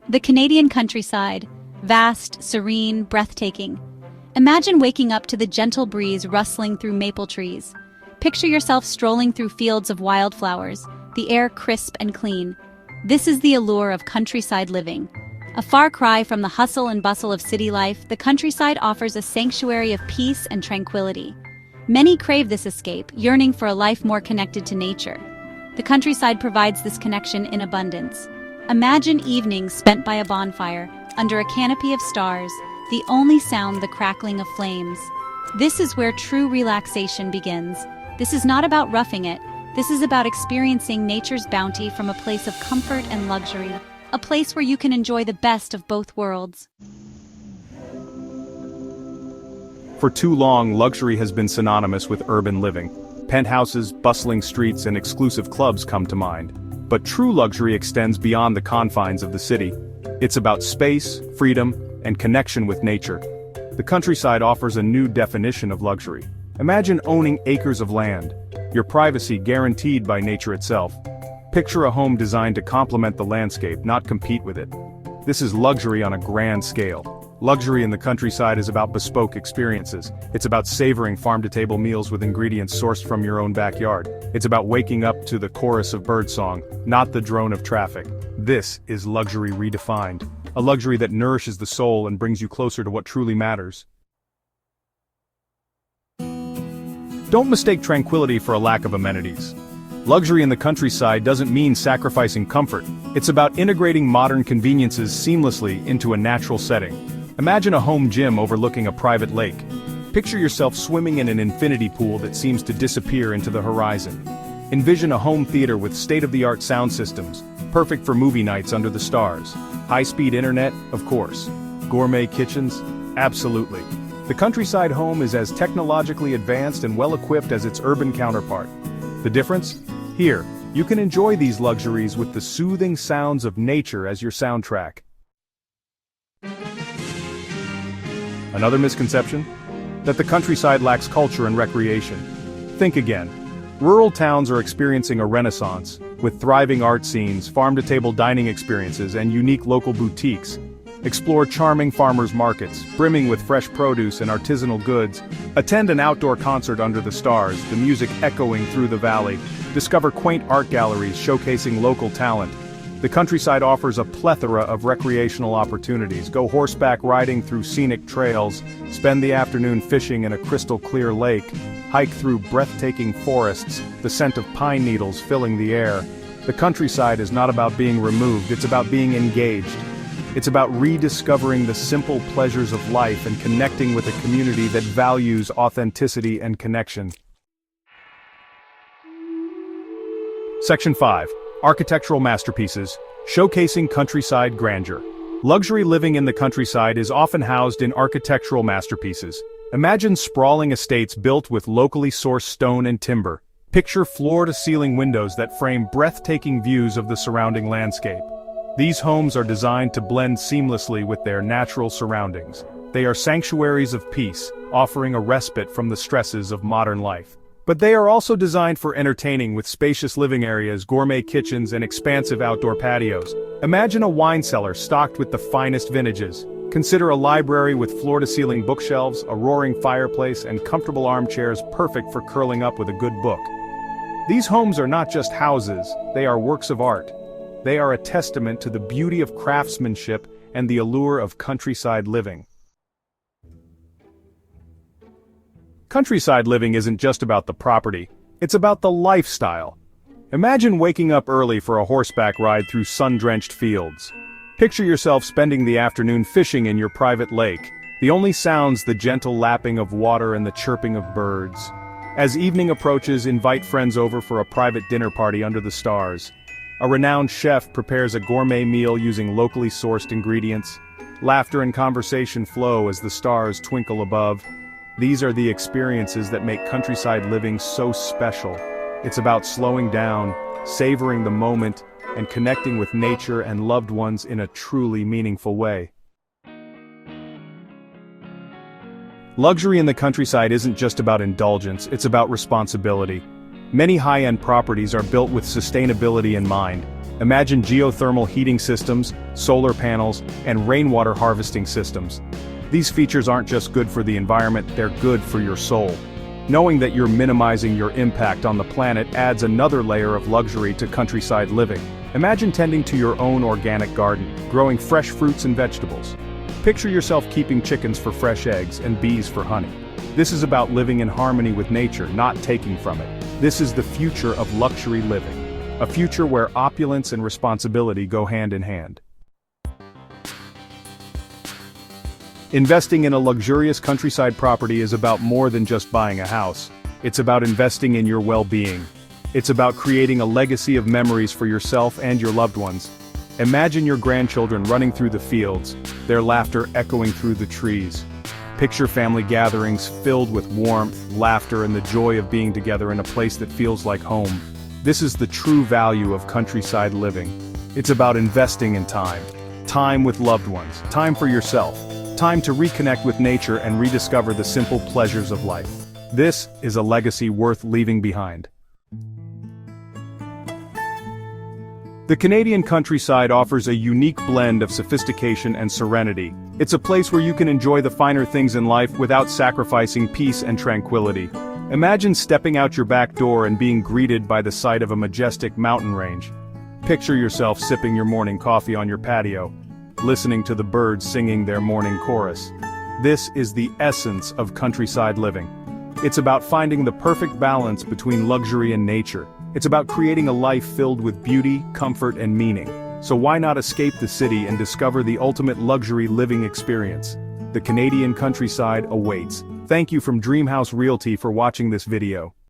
The Canadian countryside, vast, serene, breathtaking. Imagine waking up to the gentle breeze rustling through maple trees. Picture yourself strolling through fields of wildflowers, the air crisp and clean. This is the allure of countryside living. A far cry from the hustle and bustle of city life, the countryside offers a sanctuary of peace and tranquility. Many crave this escape, yearning for a life more connected to nature. The countryside provides this connection in abundance. Imagine evenings spent by a bonfire, under a canopy of stars, the only sound the crackling of flames. This is where true relaxation begins. This is not about roughing it. This is about experiencing nature's bounty from a place of comfort and luxury. A place where you can enjoy the best of both worlds. For too long, luxury has been synonymous with urban living. Penthouses, bustling streets, and exclusive clubs come to mind. But true luxury extends beyond the confines of the city. It's about space, freedom, and connection with nature. The countryside offers a new definition of luxury. Imagine owning acres of land, your privacy guaranteed by nature itself. Picture a home designed to complement the landscape, not compete with it. This is luxury on a grand scale. Luxury in the countryside is about bespoke experiences. It's about savoring farm-to-table meals with ingredients sourced from your own backyard. It's about waking up to the chorus of birdsong, not the drone of traffic. This is luxury redefined. A luxury that nourishes the soul and brings you closer to what truly matters. Don't mistake tranquility for a lack of amenities. Luxury in the countryside doesn't mean sacrificing comfort. It's about integrating modern conveniences seamlessly into a natural setting. Imagine a home gym overlooking a private lake. Picture yourself swimming in an infinity pool that seems to disappear into the horizon. Envision a home theater with state-of-the-art sound systems, perfect for movie nights under the stars. High-speed internet, of course. Gourmet kitchens? Absolutely. The countryside home is as technologically advanced and well-equipped as its urban counterpart. The difference? Here, you can enjoy these luxuries with the soothing sounds of nature as your soundtrack. Another misconception? That the countryside lacks culture and recreation. Think again. Rural towns are experiencing a renaissance, with thriving art scenes, farm-to-table dining experiences, and unique local boutiques. Explore charming farmers markets, brimming with fresh produce and artisanal goods. Attend an outdoor concert under the stars, the music echoing through the valley. Discover quaint art galleries showcasing local talent. The countryside offers a plethora of recreational opportunities. Go horseback riding through scenic trails, spend the afternoon fishing in a crystal-clear lake, hike through breathtaking forests, the scent of pine needles filling the air. The countryside is not about being removed, it's about being engaged. It's about rediscovering the simple pleasures of life and connecting with a community that values authenticity and connection. Section 5. Architectural masterpieces, showcasing countryside grandeur. Luxury living in the countryside is often housed in architectural masterpieces. Imagine sprawling estates built with locally sourced stone and timber. Picture floor-to-ceiling windows that frame breathtaking views of the surrounding landscape. These homes are designed to blend seamlessly with their natural surroundings. They are sanctuaries of peace, offering a respite from the stresses of modern life. But they are also designed for entertaining with spacious living areas, gourmet kitchens, and expansive outdoor patios. Imagine a wine cellar stocked with the finest vintages. Consider a library with floor-to-ceiling bookshelves, a roaring fireplace, and comfortable armchairs perfect for curling up with a good book. These homes are not just houses, they are works of art. They are a testament to the beauty of craftsmanship and the allure of countryside living. Countryside living isn't just about the property, it's about the lifestyle. Imagine waking up early for a horseback ride through sun-drenched fields. Picture yourself spending the afternoon fishing in your private lake. The only sounds the gentle lapping of water and the chirping of birds. As evening approaches, invite friends over for a private dinner party under the stars. A renowned chef prepares a gourmet meal using locally sourced ingredients. Laughter and conversation flow as the stars twinkle above. These are the experiences that make countryside living so special. It's about slowing down, savoring the moment, and connecting with nature and loved ones in a truly meaningful way. Luxury in the countryside isn't just about indulgence, it's about responsibility. Many high-end properties are built with sustainability in mind. Imagine geothermal heating systems, solar panels, and rainwater harvesting systems. These features aren't just good for the environment, they're good for your soul. Knowing that you're minimizing your impact on the planet adds another layer of luxury to countryside living. Imagine tending to your own organic garden, growing fresh fruits and vegetables. Picture yourself keeping chickens for fresh eggs and bees for honey. This is about living in harmony with nature, not taking from it. This is the future of luxury living. A future where opulence and responsibility go hand in hand. Investing in a luxurious countryside property is about more than just buying a house. It's about investing in your well-being. It's about creating a legacy of memories for yourself and your loved ones. Imagine your grandchildren running through the fields, their laughter echoing through the trees. Picture family gatherings filled with warmth, laughter, and the joy of being together in a place that feels like home. This is the true value of countryside living. It's about investing in time. Time with loved ones, time for yourself, time to reconnect with nature and rediscover the simple pleasures of life. This is a legacy worth leaving behind. The Canadian countryside offers a unique blend of sophistication and serenity. It's a place where you can enjoy the finer things in life without sacrificing peace and tranquility. Imagine stepping out your back door and being greeted by the sight of a majestic mountain range. Picture yourself sipping your morning coffee on your patio, listening to the birds singing their morning chorus. This is the essence of countryside living. It's about finding the perfect balance between luxury and nature. It's about creating a life filled with beauty, comfort, and meaning. So why not escape the city and discover the ultimate luxury living experience? The Canadian countryside awaits. Thank you from DREAMHOUSE Realty for watching this video.